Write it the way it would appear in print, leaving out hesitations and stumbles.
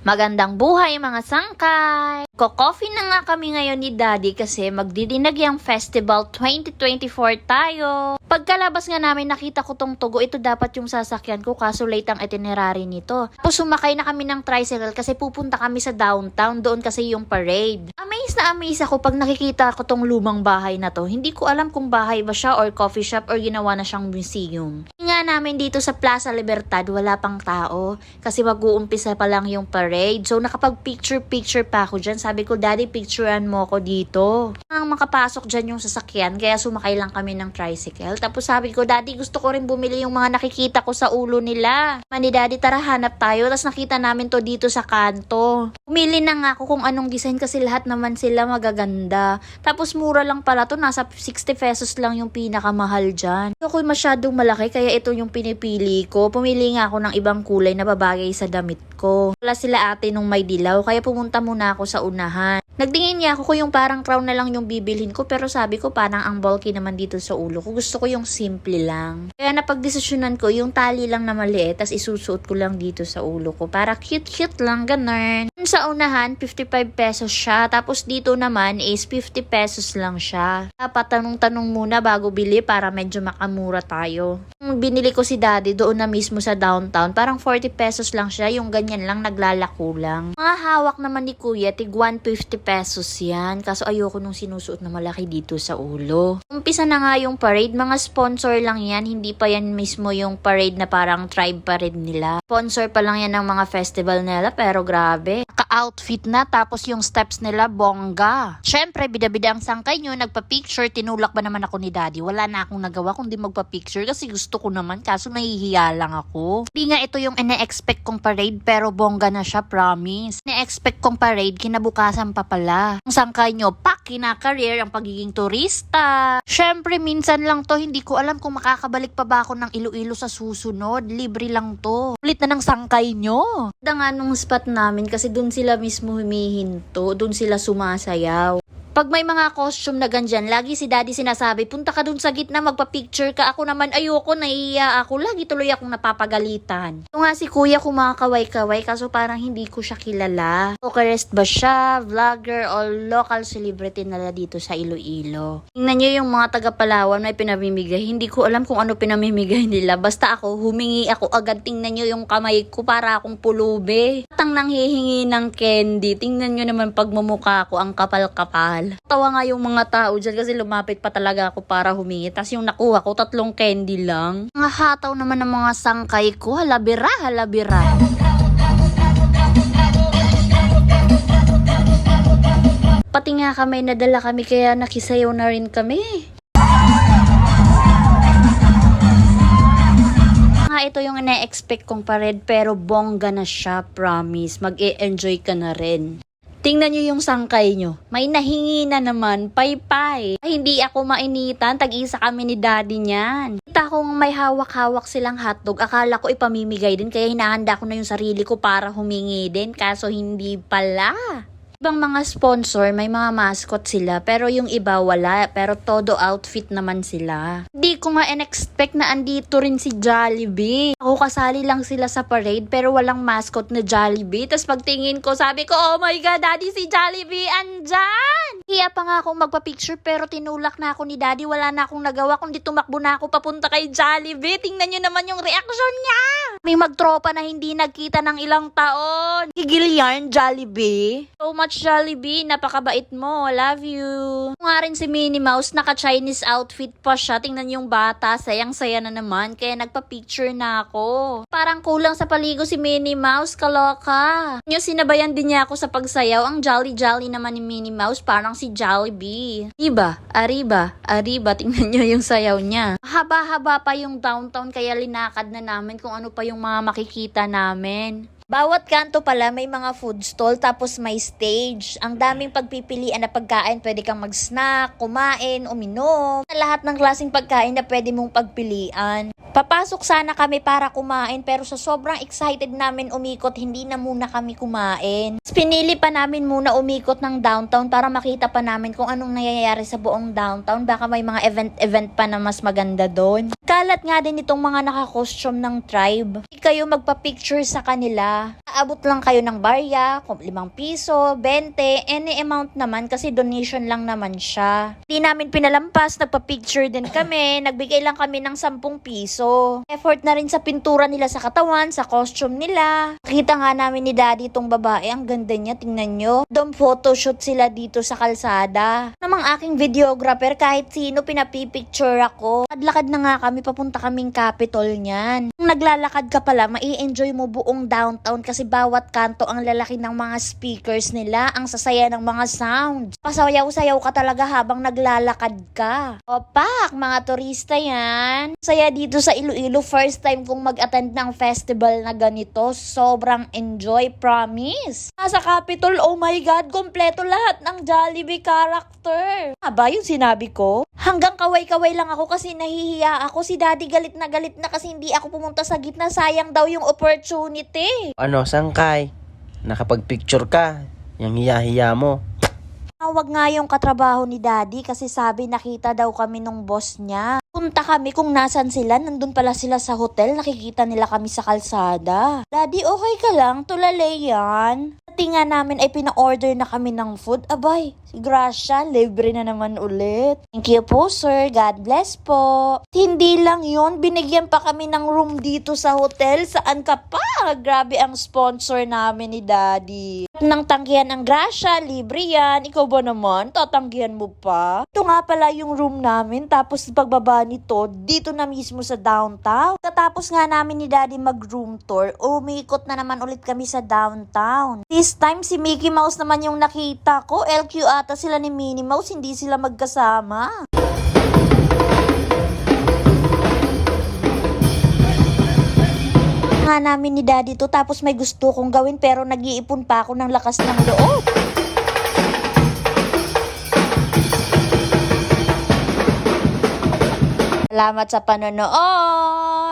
Magandang buhay mga sangkay! Ko-coffee na nga kami ngayon ni Daddy kasi magdidinagyang Festival 2024 tayo. Pagkalabas nga namin nakita ko tong tugo, ito dapat yung sasakyan ko kaso late ang itinerary nito. Tapos sumakay na kami ng tricycle kasi pupunta kami sa downtown, doon kasi yung parade. Amaze ako pag nakikita ko tong lumang bahay na to. Hindi ko alam kung bahay ba siya or coffee shop or ginawa na siyang museum. Nga namin dito sa Plaza Libertad wala pang tao kasi mag-uumpisa pa lang yung parade. So, nakapag-picture pa ako dyan. Sabi ko, Daddy, picturean mo ako dito. Ang makapasok dyan yung sasakyan, kaya sumakay lang kami ng tricycle. Tapos sabi ko, Daddy, gusto ko rin bumili yung mga nakikita ko sa ulo nila. Mani, Daddy, tara hanap tayo. Tapos nakita namin to dito sa kanto. Pumili na nga ako kung anong design kasi lahat naman sila magaganda. Tapos mura lang pala to. Nasa 60 pesos lang yung pinakamahal dyan. Ako masyadong malaki, kaya ito yung pinipili ko. Pumili nga ako ng ibang kulay na babagay sa damit ko. Wala sila ate nung may dilaw, kaya pumunta muna ako sa unahan. Nagtingin niya ako kung yung parang crown na lang yung bibilhin ko, pero sabi ko parang ang bulky naman dito sa ulo ko. Gusto ko yung simple lang. Kaya napagdesisyonan ko yung tali lang na maliit, tas isusuot ko lang dito sa ulo ko. Para cute-cute lang, ganun. Sa unahan, 55 pesos siya. Tapos dito naman is 50 pesos lang siya. Dapat tanong-tanong muna bago bili para medyo makamura tayo. Binili ko si Daddy doon na mismo sa downtown. Parang 40 pesos lang siya. Yung ganyan lang, naglalako lang. Mga hawak naman ni Kuya, tig 150 pesos yan. Kaso ayoko nung sinusuot na malaki dito sa ulo. Umpisa na nga yung parade. Mga sponsor lang yan. Hindi pa yan mismo yung parade na parang tribe parade nila. Sponsor pa lang yan ng mga festival nila. Pero grabe. Ka-outfit na. Tapos yung steps nila, bongga. Syempre, bida-bida ang sangkay nyo. Nagpa-picture. Tinulak ba naman ako ni Daddy? Wala na akong nagawa kundi magpa-picture. Kasi gusto ko naman. Kaso nahihiya lang ako. Hindi nga ito yung ine-expect kong parade. Pero bongga na siya, promise. Ine-expect kong parade, kinabukasan pa pala. Ang sangkay nyo, kinakareer ang pagiging turista. Syempre, minsan lang to, hindi ko alam kung makakabalik pa ba ako ng Iloilo sa susunod. Libre lang to. Ulit na ng sangkay nyo. Ganda nga nung spot namin kasi dun sila mismo humihinto, dun sila sumasayaw. Pag may mga costume na ganyan, lagi si Daddy sinasabi, punta ka dun sa gitna, magpa-picture ka. Ako naman, ayoko, naiiya ako. Lagi tuloy akong napapagalitan. Ito nga si Kuya kumakaway-kaway, kaso parang hindi ko siya kilala. Ocarest ba siya, vlogger, o local celebrity nila dito sa Iloilo. Tingnan nyo yung mga taga-Palawan may pinamimigay. Hindi ko alam kung ano pinamimigay nila. Basta ako, humingi ako agad. Tingnan nyo yung kamay ko para akong pulube. Tang nanghihingi ng candy. Tingnan nyo naman pagmumukha ko, ang kapal-kapal. Tawa nga yung mga tao dyan kasi lumapit pa talaga ako para humingi. Tapos yung nakuha ko, 3 candy lang. Mga hataw naman ng mga sangkay ko. Halabira, halabira. Pati nga kami, nadala kami kaya nakisayaw na rin kami. Ito yung ina-expect kong parade pero bongga na siya, promise. Mag-e-enjoy ka na rin. Tingnan nyo yung sangkay nyo. May nahingi na naman, pay-pay. Ay, hindi ako mainitan, tag-isa kami ni Daddy niyan. Kita kong may hawak-hawak silang hotdog, akala ko ipamimigay din, kaya hinahanda ko na yung sarili ko para humingi din, kaso hindi pala. Ibang mga sponsor, may mga mascot sila, pero yung iba wala, pero todo outfit naman sila. Hindi ko nga in-expect na andito rin si Jollibee. Ako kasali lang sila sa parade, pero walang mascot na Jollibee. Tapos pagtingin ko, sabi ko, oh my God, Daddy, si Jollibee andyan! Hiya pa nga akong magpa-picture, pero tinulak na ako ni Daddy, wala na akong nagawa, kundi tumakbo na ako papunta kay Jollibee. Tingnan nyo naman yung reaction niya! May magtropa na hindi nagkita ng ilang taon. Higil yarn, Jollibee. So much Jollibee, napakabait mo. Love you. Nga rin si Minnie Mouse, naka-Chinese outfit pa siya. Tingnan yung bata, sayang-saya na naman. Kaya nagpa-picture na ako. Parang kulang sa paligo si Minnie Mouse, kaloka. Yung sinabayan din niya ako sa pagsayaw. Ang jolly-jolly naman ni Minnie Mouse, parang si Jollibee. Diba? Arriba, arriba. Tingnan nyo yung sayaw niya. Haba-haba pa yung downtown, kaya linakad na namin kung ano pa yung mga makikita namin. Bawat kanto pala may mga food stall tapos may stage. Ang daming pagpipilian na pagkain, pwede kang mag-snack, kumain, uminom. Lahat ng klaseng pagkain na pwede mong pagpilian. Papasok sana kami para kumain pero sa sobrang excited namin umikot, hindi na muna kami kumain. Pinili pa namin muna umikot ng downtown para makita pa namin kung anong nangyayari sa buong downtown. Baka may mga event pa na mas maganda doon. Kalat nga din itong mga naka-costume ng tribe. Hindi kayo magpa-picture sa kanila. Aabot lang kayo ng barya, kung 5 piso, 20, any amount naman kasi donation lang naman siya. Hindi namin pinalampas, nagpa-picture din kami, nagbigay lang kami ng 10 piso. Effort na rin sa pintura nila sa katawan, sa costume nila. Nakita nga namin ni Daddy itong babae, ang ganda niya, tingnan nyo. Doon photoshoot sila dito sa kalsada. Namang aking videographer, kahit sino pinapipicture ako. Lakad na nga kami, papunta kaming Capitol niyan. Kung naglalakad ka pala, mai-enjoy mo buong downtown kasi bawat kanto ang lalaki ng mga speakers nila, ang sasaya ng mga sounds. Pasayaw-sayaw ka talaga habang naglalakad ka. Opak, mga turista yan. Saya dito sa Iloilo, first time kong mag-attend ng festival na ganito. Sobrang enjoy, promise. Nasa Capitol, oh my God, kompleto lahat ng Jollibee character. Aba, yung sinabi ko? Hanggang kaway-kaway lang ako kasi nahihiya ako. Si Daddy galit na kasi hindi ako pumunta sa gitna. Sayang daw yung opportunity. Ano, sangkay? Nakapag-picture ka. Yung hiya-hiya mo. Tawag nga yung katrabaho ni Daddy kasi sabi nakita daw kami nung boss niya. Punta kami kung nasan sila, nandun pala sila sa hotel, nakikita nila kami sa kalsada. Daddy, okay ka lang? Tulale yan. Pati nga namin ay pina-order na kami ng food. Abay, si Gracia, libre na naman ulit. Thank you po sir, God bless po. Hindi lang yon, binigyan pa kami ng room dito sa hotel. Saan ka pa? Grabe ang sponsor namin ni Daddy. Nang tanggihan ang Gracia, libre yan. Ikaw ba naman? Tatanggihan mo pa? Ito nga pala yung room namin, tapos pagbaba nito, dito na mismo sa downtown. Katapos nga namin ni Daddy mag-room tour, umikot na naman ulit kami sa downtown. This time, si Mickey Mouse naman yung nakita ko. LQ ata sila ni Minnie Mouse, hindi sila magkasama. Nga namin ni Daddy to, tapos may gusto kong gawin pero nag-iipon pa ako ng lakas ng loob. Salamat sa panonood!